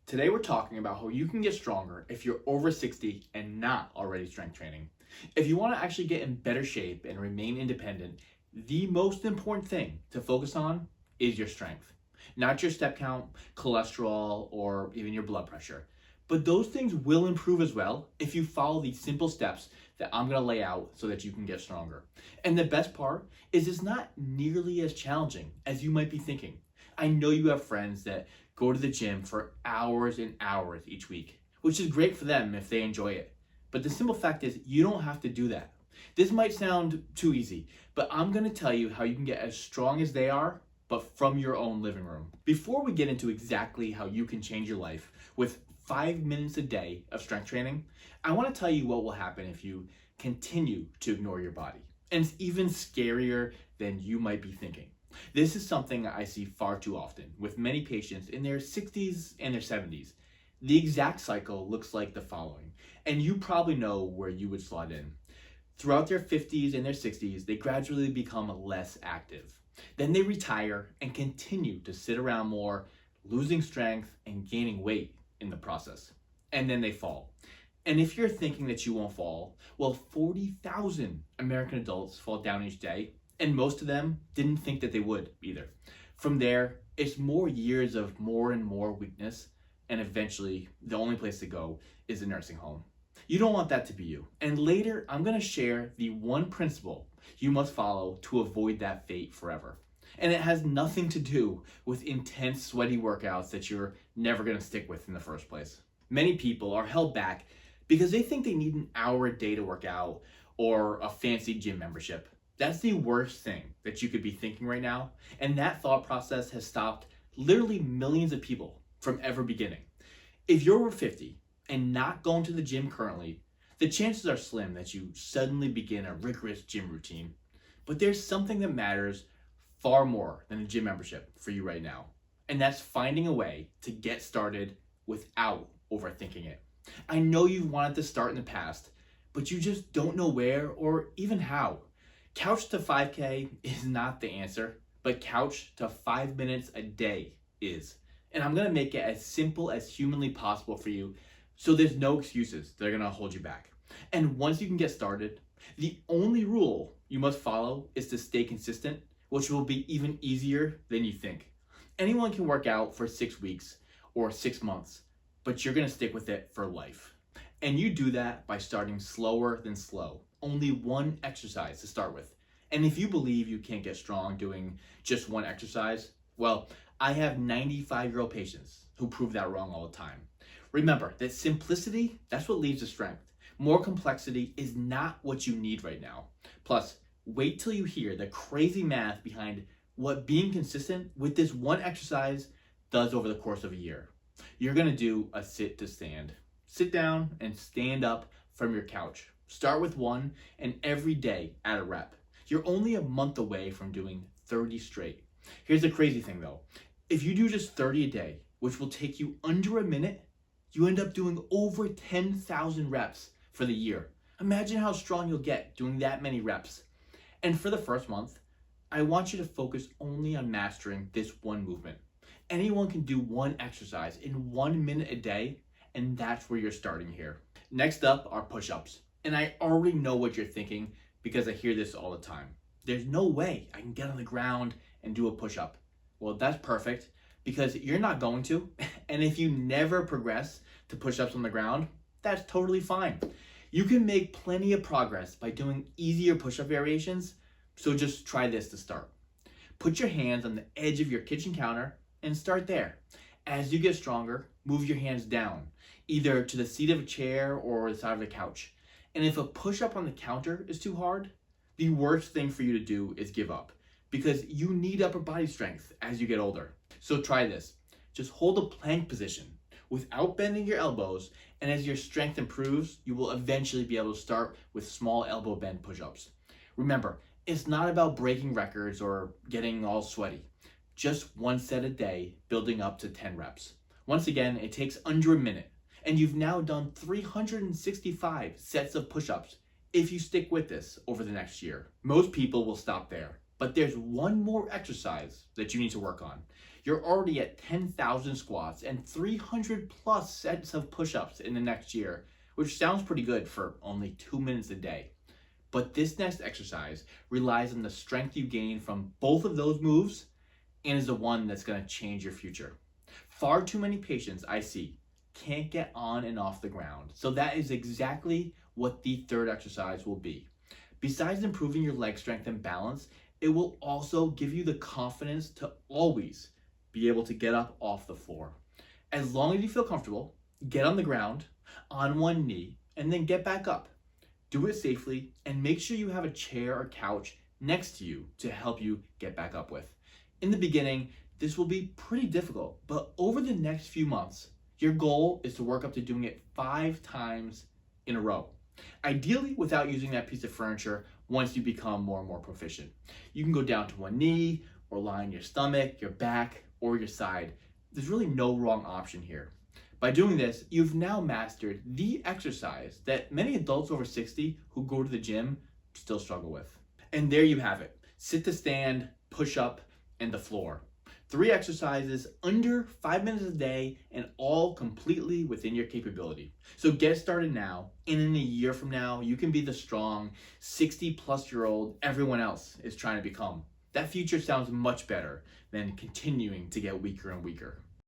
Today we're talking about how you can get stronger if you're over 60 and not already strength training. If you want to actually get in better shape and remain independent, the most important thing to focus on is your strength. Not your step count, cholesterol, or even your blood pressure. But those things will improve as well if you follow these simple steps that I'm going to lay out so that you can get stronger. And the best part is it's not nearly as challenging as you might be thinking. I know you have friends that go to the gym for hours and hours each week, which is great for them if they enjoy it. But the simple fact is, you don't have to do that. This might sound too easy, but I'm gonna tell you how you can get as strong as they are, but from your own living room. Before we get into exactly how you can change your life with 5 minutes a day of strength training, I wanna tell you what will happen if you continue to ignore your body. And it's even scarier than you might be thinking. This is something I see far too often with many patients in their 60s and their 70s. The exact cycle looks like the following, and you probably know where you would slot in. Throughout their 50s and their 60s, they gradually become less active. Then they retire and continue to sit around more, losing strength and gaining weight in the process. And then they fall. And if you're thinking that you won't fall, well, 40,000 American adults fall down each day, and most of them didn't think that they would either. From there, it's more years of more and more weakness, and eventually the only place to go is a nursing home. You don't want that to be you. And later, I'm gonna share the one principle you must follow to avoid that fate forever. And it has nothing to do with intense sweaty workouts that you're never gonna stick with in the first place. Many people are held back because they think they need an hour a day to work out or a fancy gym membership. That's the worst thing that you could be thinking right now, and that thought process has stopped literally millions of people from ever beginning. If you're over 50 and not going to the gym currently, the chances are slim that you suddenly begin a rigorous gym routine. But there's something that matters far more than a gym membership for you right now, and that's finding a way to get started without overthinking it. I know you've wanted to start in the past, but you just don't know where or even how. Couch to 5K is not the answer, but couch to 5 minutes a day is. And I'm gonna make it as simple as humanly possible for you so there's no excuses that are gonna hold you back. And once you can get started, the only rule you must follow is to stay consistent, which will be even easier than you think. Anyone can work out for 6 weeks or 6 months, but you're gonna stick with it for life. And you do that by starting slower than slow. Only one exercise to start with. And if you believe you can't get strong doing just one exercise, well, I have 95-year-old patients who prove that wrong all the time. Remember that simplicity, that's what leads to strength. More complexity is not what you need right now. Plus, wait till you hear the crazy math behind what being consistent with this one exercise does over the course of a year. You're gonna do a sit to stand. Sit down and stand up from your couch. Start with one and every day add a rep. You're only a month away from doing 30 straight. Here's the crazy thing though. If you do just 30 a day, which will take you under a minute, you end up doing over 10,000 reps for the year. Imagine how strong you'll get doing that many reps. And for the first month, I want you to focus only on mastering this one movement. Anyone can do one exercise in 1 minute a day, and that's where you're starting here. Next up are push-ups. And I already know what you're thinking because I hear this all the time. There's no way I can get on the ground and do a push-up. Well, that's perfect because you're not going to. And if you never progress to push-ups on the ground, that's totally fine. You can make plenty of progress by doing easier push-up variations. So just try this to start. Put your hands on the edge of your kitchen counter and start there. As you get stronger, move your hands down, either to the seat of a chair or the side of the couch. And if a push-up on the counter is too hard, the worst thing for you to do is give up because you need upper body strength as you get older. So try this. Just hold a plank position without bending your elbows, and as your strength improves, you will eventually be able to start with small elbow bend push-ups. Remember, it's not about breaking records or getting all sweaty. Just one set a day, building up to 10 reps. Once again, it takes under a minute. And you've now done 365 sets of push-ups if you stick with this over the next year. Most people will stop there, but there's one more exercise that you need to work on. you're already at 10,000 squats and 300 plus sets of push-ups in the next year, which sounds pretty good for only 2 minutes a day. But this next exercise relies on the strength you gain from both of those moves and is the one that's going to change your future. Far too many patients I see can't get on and off the ground. So that is exactly what the third exercise will be. Besides improving your leg strength and balance, it will also give you the confidence to always be able to get up off the floor. As long as you feel comfortable, get on the ground on one knee and then get back up. Do it safely and make sure you have a chair or couch next to you to help you get back up with. In the beginning, this will be pretty difficult, but over the next few months, your goal is to work up to doing it 5 times in a row. Ideally without using that piece of furniture once you become more and more proficient. You can go down to one knee or lie on your stomach, your back, or your side. There's really no wrong option here. By doing this, you've now mastered the exercise that many adults over 60 who go to the gym still struggle with. And there you have it. Sit to stand, push up, and the floor. 3 exercises under 5 minutes a day and all completely within your capability. So get started now, and in a year from now, you can be the strong 60-plus-year-old everyone else is trying to become. That future sounds much better than continuing to get weaker and weaker.